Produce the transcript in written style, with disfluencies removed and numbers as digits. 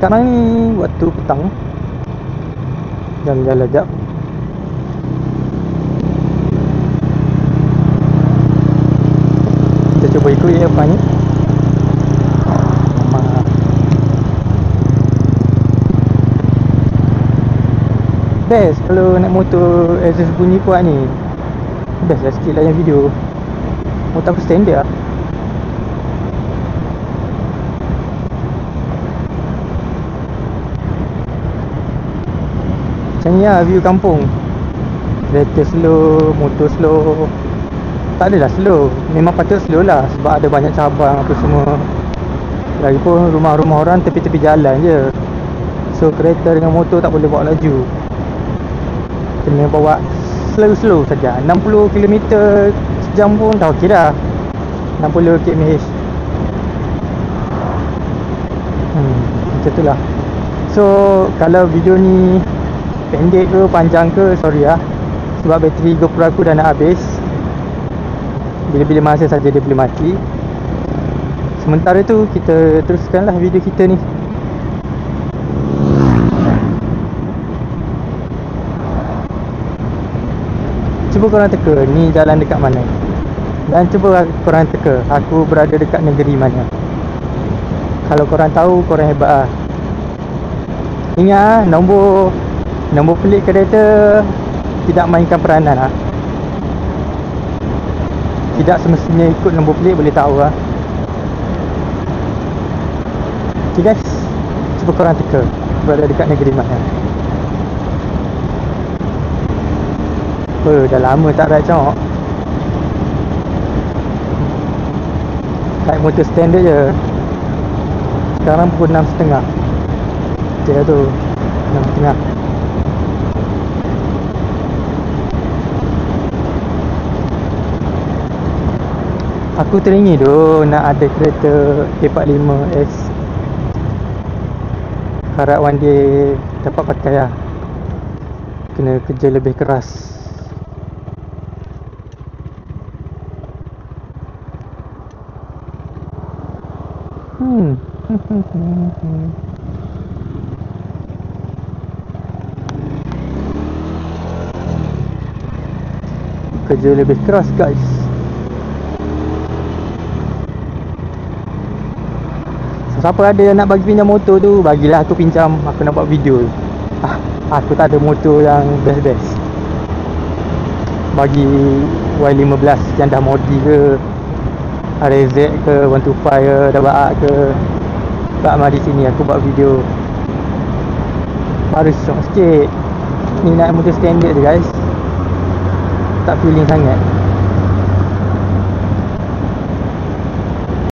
Sekarang ni waktu petang. Jalan-jalan jap. Kita cuba ikut je apa ni. Best kalau naik motor exhaust bunyi kuat ni. Best lah sikit lah yang video. Motor aku standard lah. Macam ni lah view kampung. Kereta slow, motor slow. Tak adalah slow. Memang patut slow lah sebab ada banyak cabang apa semua. Lagipun rumah-rumah orang tepi-tepi jalan je. So kereta dengan motor tak boleh bawa laju. Kena bawa slow-slow saja. 60 km sejam pun dah okey dah. 60 km/h. Macam tu lah. So kalau video ni pendek ke panjang ke, sorry lah. Sebab bateri GoPro aku dah nak habis. Bila-bila masa saja dia boleh mati. Sementara tu kita teruskanlah video kita ni. Cuba korang teka ni jalan dekat mana. Dan cuba korang teka aku berada dekat negeri mana. Kalau korang tahu, korang hebat lah. Ingat nombor plate kereta tidak mainkan peranan lah. Tidak semestinya ikut nombor plate boleh tahu lah. Okay guys, cuba korang teka berada dekat negeri mana. Dah lama tak ride cok. Naik motor standard je. Sekarang pukul 6.30. Macam tu 6.30. Aku teringin tu nak ada kereta A45S. Harap one day dapat pakai lah. Kena kerja lebih keras. Kerja lebih keras guys. Siapa ada yang nak bagi pinjam motor tu, bagilah aku pinjam. Aku nak buat video. Aku tak ada motor yang best-best. Bagi Y15 yang dah modi ke, RZ ke, 125 ke, double A ke, tak mari sini aku buat video. Baru syok sikit. Ni naik motor standard je guys. Tak feeling sangat.